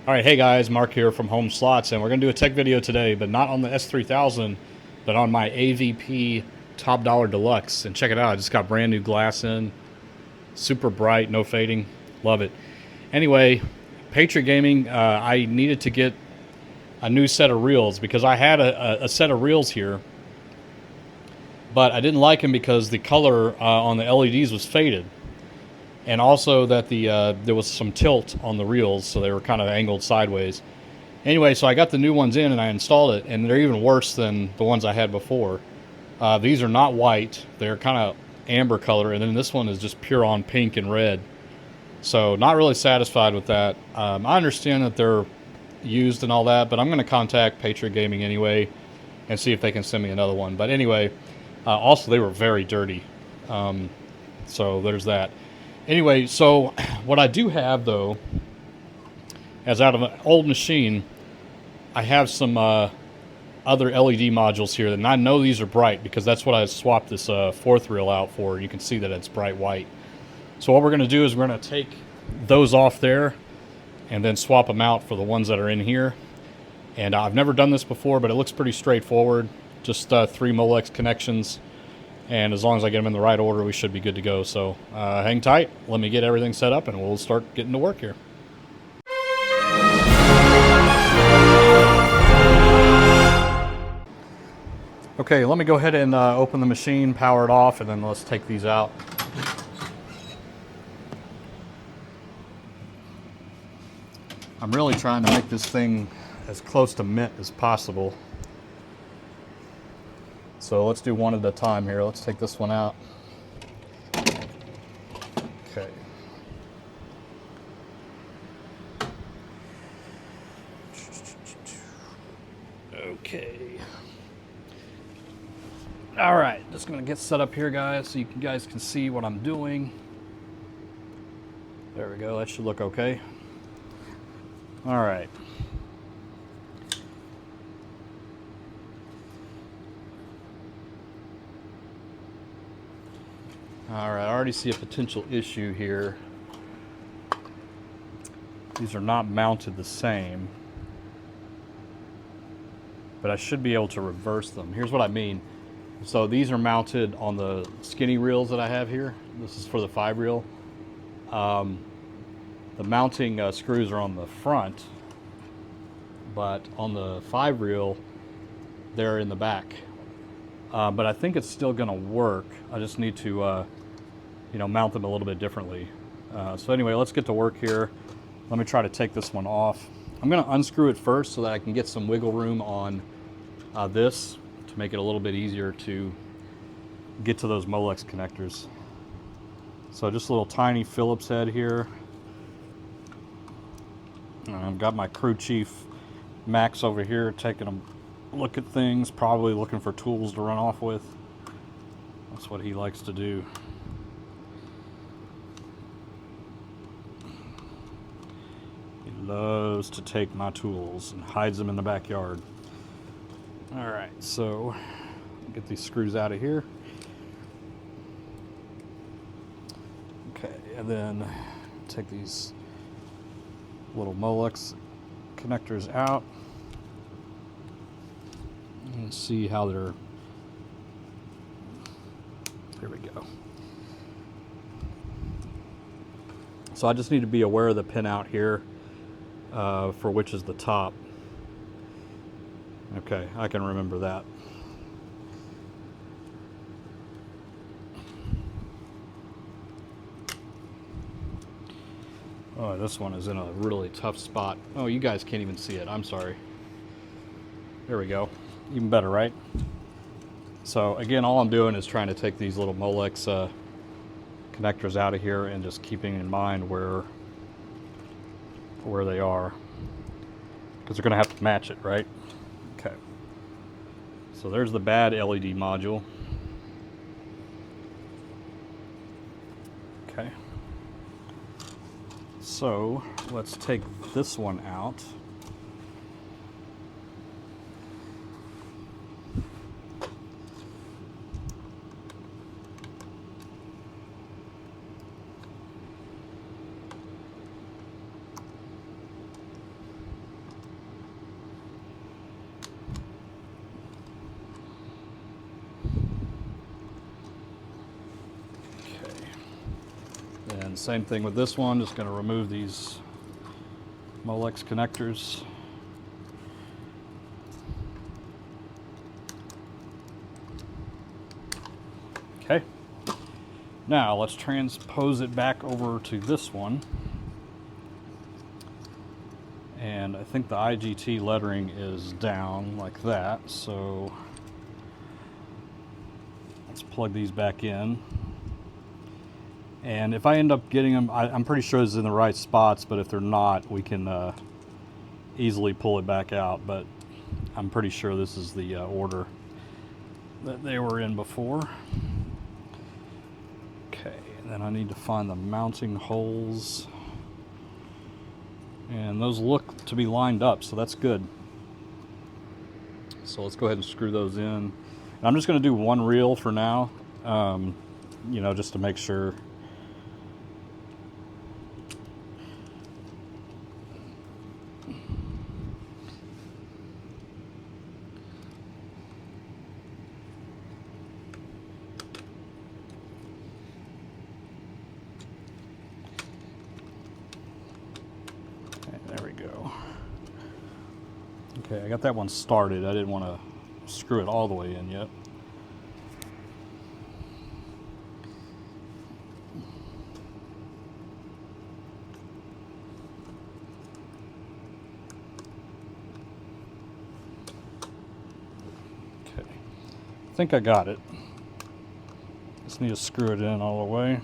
All right, hey guys, Mark here from Home Slots, and we're going to do a tech video today, but not on the S3000, but on my AVP Top Dollar Deluxe. And check it out, I just got brand new glass in, super bright, no fading, love it. Anyway, Patriot Gaming, I needed to get a new set of reels because I had a set of reels here, but I didn't like them because the color on the LEDs was faded. And also that there was some tilt on the reels, so they were kind of angled sideways. Anyway, so I got the new ones in and I installed it, and they're even worse than the ones I had before. These are not white, they're kind of amber color, and then this one is just pure on pink and red. So not really satisfied with that. I understand that they're used and all that, but I'm going to contact Patriot Gaming anyway and see if they can send me another one. But anyway, also they were very dirty. So there's that. Anyway, so what I do have, though, as out of an old machine, I have some other LED modules here, and I know these are bright because that's what I swapped this fourth reel out for. You can see that it's bright white. So what we're going to do is we're going to take those off there and then swap them out for the ones that are in here. And I've never done this before, but it looks pretty straightforward. Just 3 Molex connections. And as long as I get them in the right order, we should be good to go. So hang tight. Let me get everything set up, and we'll start getting to work here. Okay, let me go ahead and open the machine, power it off, and then let's take these out. I'm really trying to make this thing as close to mint as possible. So let's do one at a time here. Let's take this one out. Okay. Okay. All right, just gonna get set up here, guys, so you guys can see what I'm doing. There we go, that should look okay. All right. All right, I already see a potential issue here. These are not mounted the same, but I should be able to reverse them. Here's what I mean. So these are mounted on the skinny reels that I have here. This is for the 5 reel. The mounting screws are on the front, but on the 5 reel, they're in the back. But I think it's still gonna work. I just need to mount them a little bit differently. So anyway, let's get to work here. Let me try to take this one off. I'm gonna unscrew it first so that I can get some wiggle room on this to make it a little bit easier to get to those Molex connectors. So just a little tiny Phillips head here. I've got my crew chief Max over here taking a look at things, probably looking for tools to run off with. That's what he likes to do. He loves to take my tools and hides them in the backyard. All right, so get these screws out of here. Okay, and then take these little Molex connectors out and see how they're. There we go. So I just need to be aware of the pin out here for which is the top. Okay, I can remember that. Oh, this one is in a really tough spot. Oh, you guys can't even see it. I'm sorry. There we go. Even better, right? So again, all I'm doing is trying to take these little Molex connectors out of here and just keeping in mind where they are, because they're going to have to match it, right? Okay. So there's the bad LED module. Okay. So let's take this one out. same thing with this one, just going to remove these Molex connectors. Okay, now let's transpose it back over to this one. And I think the IGT lettering is down like that, so let's plug these back in. And if I end up getting them, I'm pretty sure it's in the right spots, but if they're not, we can easily pull it back out. But I'm pretty sure this is the order that they were in before. Okay, and then I need to find the mounting holes. And those look to be lined up, so that's good. So let's go ahead and screw those in. And I'm just going to do one reel for now, you know, just to make sure. There we go. Okay, I got that one started. I didn't want to screw it all the way in yet. Okay, I think I got it. Just need to screw it in all the way.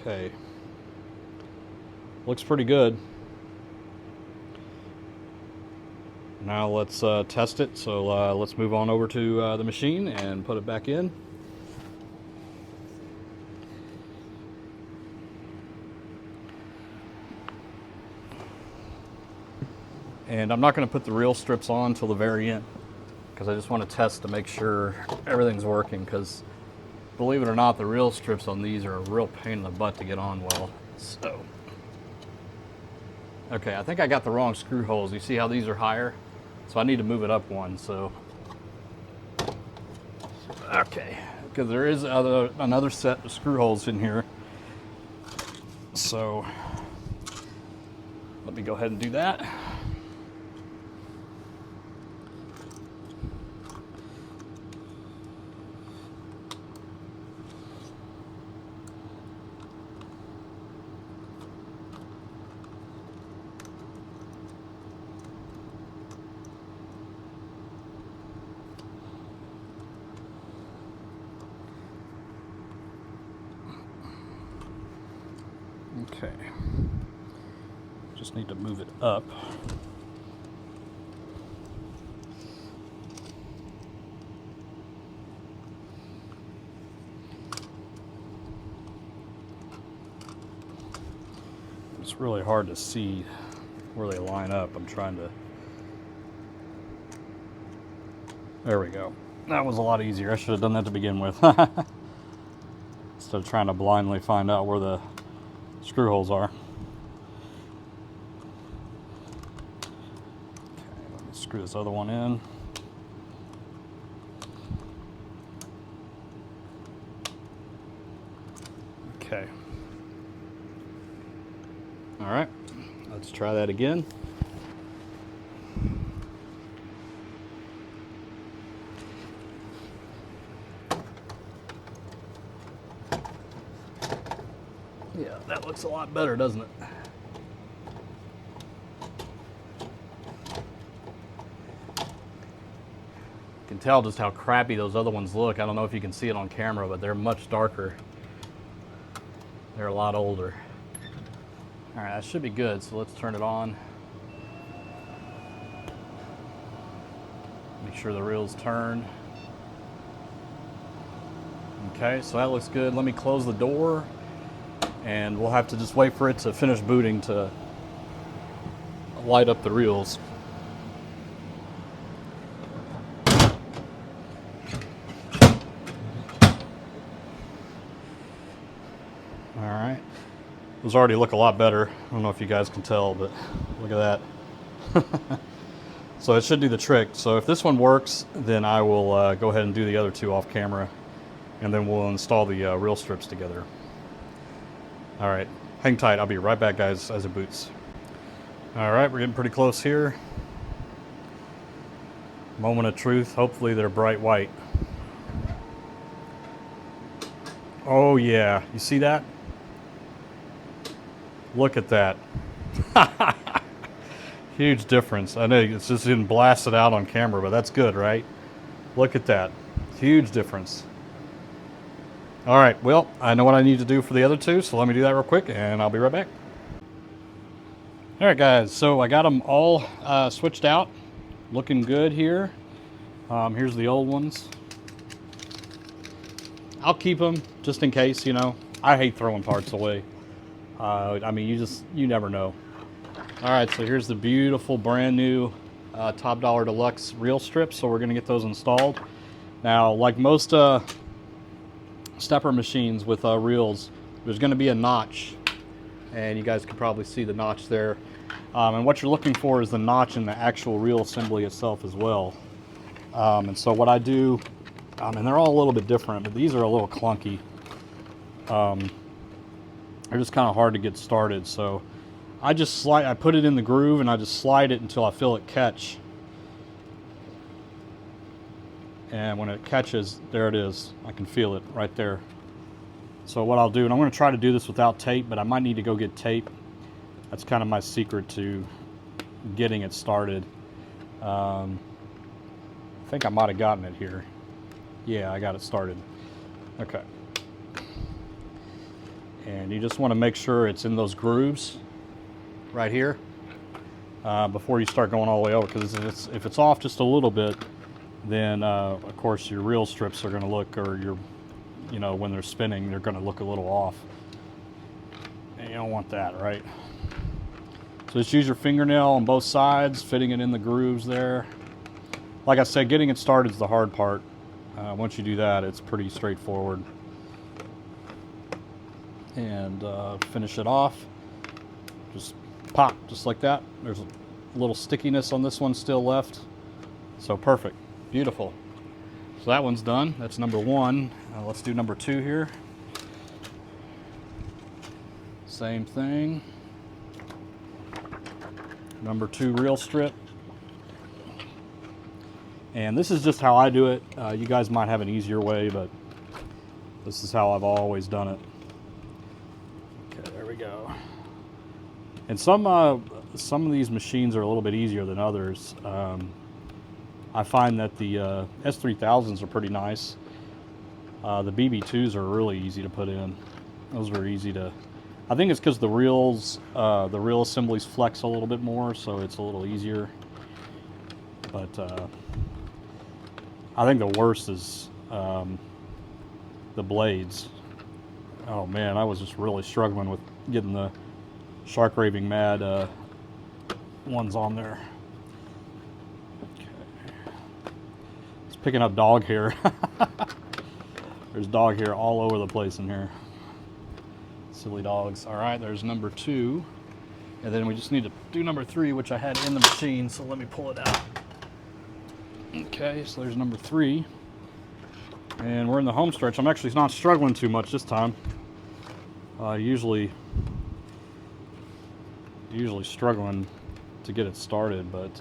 Okay, looks pretty good. Now let's test it. So let's move on over to the machine and put it back in. And I'm not going to put the reel strips on till the very end because I just want to test to make sure everything's working, because believe it or not, the reel strips on these are a real pain in the butt to get on well. So, okay, I think I got the wrong screw holes. You see how these are higher? So I need to move it up one. So, okay, because there is another set of screw holes in here. So let me go ahead and do that. Okay, just need to move it up. It's really hard to see where they line up. I'm trying to... There we go. That was a lot easier. I should have done that to begin with. Instead of trying to blindly find out where the screw holes are. Okay, let me screw this other one in. Okay. All right, let's try that again. Yeah, that looks a lot better, doesn't it? You can tell just how crappy those other ones look. I don't know if you can see it on camera, but they're much darker. They're a lot older. All right, that should be good, so let's turn it on. Make sure the reel's turned. Okay, so that looks good. Let me close the door, and we'll have to just wait for it to finish booting to light up the reels. All right. Those already look a lot better. I don't know if you guys can tell, but look at that. So it should do the trick. So if this one works, then I will go ahead and do the other two off camera, and then we'll install the reel strips together. All right, hang tight. I'll be right back, guys, as it boots. All right, we're getting pretty close here. Moment of truth. Hopefully they're bright white. Oh yeah, you see that? Look at that. Huge difference. I know it's just didn't blast it out on camera, but that's good, right? Look at that. Huge difference. All right, well, I know what I need to do for the other two, so let me do that real quick, and I'll be right back. All right, guys, so I got them all switched out. Looking good here. Here's the old ones. I'll keep them just in case, you know. I hate throwing parts away. I mean, you never know. All right, so here's the beautiful brand new Top Dollar Deluxe reel strips. So we're gonna get those installed. Now, like most stepper machines with reels, there's gonna be a notch, and you guys can probably see the notch there. And what you're looking for is the notch in the actual reel assembly itself as well. And so what I do, and they're all a little bit different, but these are a little clunky. They're just kind of hard to get started. So I just I put it in the groove and I just slide it until I feel it catch. And when it catches, there it is. I can feel it right there. So what I'll do, and I'm going to try to do this without tape, but I might need to go get tape. That's kind of my secret to getting it started. I think I might have gotten it here. Yeah, I got it started. Okay. And you just want to make sure it's in those grooves right here before you start going all the way over, because if it's off just a little bit, then of course your reel strips are going to look, or you know, when they're spinning, they're going to look a little off. And you don't want that, right? So just use your fingernail on both sides, fitting it in the grooves there. Like I said, getting it started is the hard part. Once you do that, it's pretty straightforward. And finish it off. Just pop, just like that. There's a little stickiness on this one still left. So perfect, beautiful. So that one's done. That's number one. Let's do number two here. Same thing. Number two reel strip. And this is just how I do it. You guys might have an easier way, but this is how I've always done it. Okay, there we go. And some of these machines are a little bit easier than others. I find that the S3000s are pretty nice. The BB2s are really easy to put in. Those are easy to... I think it's because the reel assemblies flex a little bit more, so it's a little easier. But I think the worst is the blades. Oh man, I was just really struggling with getting the Shark Raving Mad ones on there. Okay. It's picking up dog hair. There's dog hair all over the place in here. Silly dogs. All right, there's number two. And then we just need to do number three, which I had in the machine, so let me pull it out. Okay, so there's number three. And we're in the home stretch. I'm actually not struggling too much this time. Usually struggling to get it started, but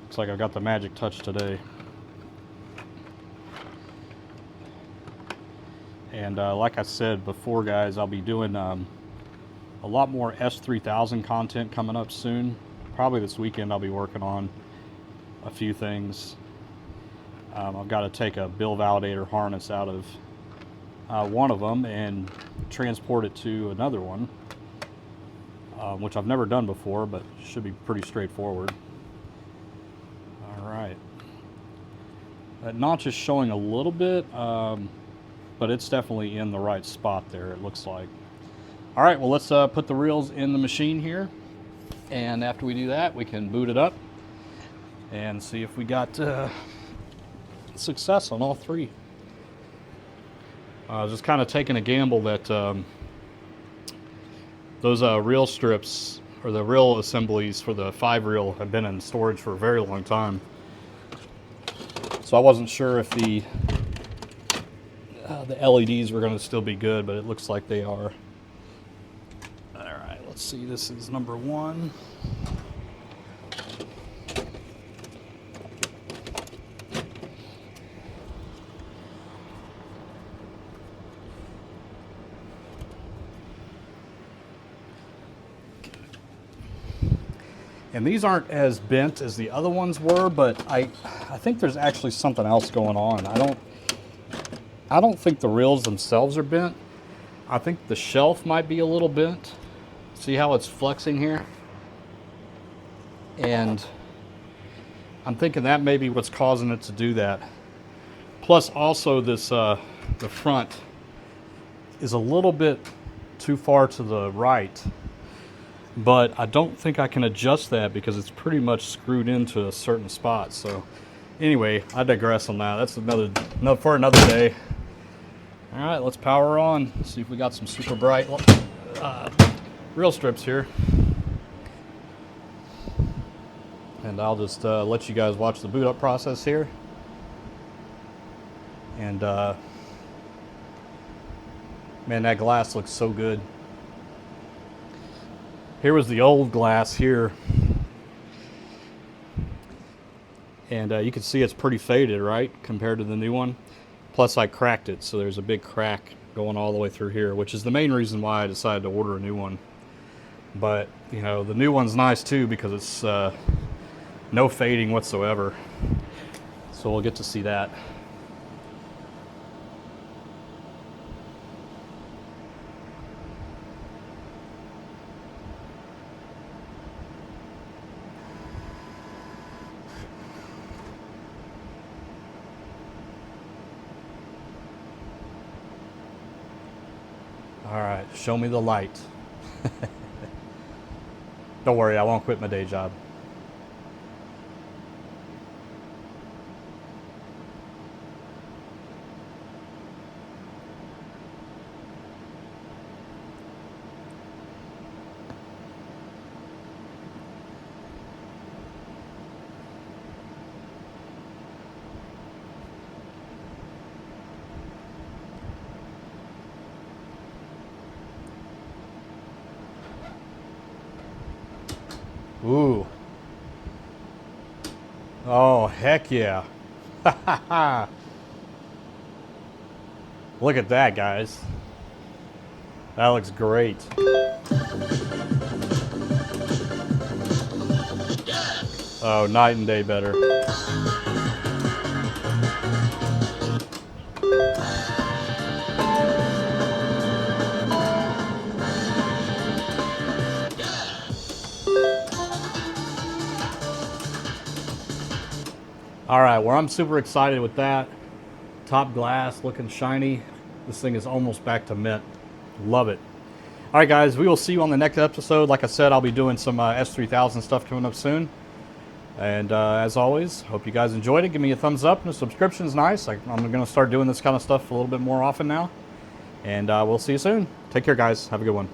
looks like I've got the magic touch today. And like I said before, guys, I'll be doing a lot more S3000 content coming up soon. Probably this weekend I'll be working on a few things. I've got to take a bill validator harness out of one of them and transport it to another one, which I've never done before, but should be pretty straightforward. All right. That notch is showing a little bit, but it's definitely in the right spot there, it looks like. All right, well, let's put the reels in the machine here. And after we do that, we can boot it up and see if we got success on all three. Just kind of taking a gamble that Those reel strips, or the reel assemblies for the 5 reel, have been in storage for a very long time. So I wasn't sure if the LEDs were going to still be good, but it looks like they are. All right, let's see. This is number 1. And these aren't as bent as the other ones were, but I think there's actually something else going on. I don't think the reels themselves are bent. I think the shelf might be a little bent. See how it's flexing here? And I'm thinking that may be what's causing it to do that. Plus also this, the front is a little bit too far to the right. But I don't think I can adjust that because it's pretty much screwed into a certain spot. So anyway, I digress on that. That's for another day. All right, let's power on. See if we got some super bright reel strips here. And I'll just let you guys watch the boot up process here. And man, that glass looks so good. Here was the old glass here, and you can see it's pretty faded, right, compared to the new one. Plus I cracked it, so there's a big crack going all the way through here, which is the main reason why I decided to order a new one. But you know, the new one's nice too because it's no fading whatsoever, so we'll get to see that. All right, show me the light. Don't worry, I won't quit my day job. Ooh. Oh, heck yeah. Look at that, guys. That looks great. Oh, night and day better. All right, well, I'm super excited with that. Top glass looking shiny. This thing is almost back to mint. Love it. All right, guys, we will see you on the next episode. Like I said, I'll be doing some S3000 stuff coming up soon. And as always, hope you guys enjoyed it. Give me a thumbs up, and a subscription is nice. I'm going to start doing this kind of stuff a little bit more often now. And we'll see you soon. Take care, guys. Have a good one.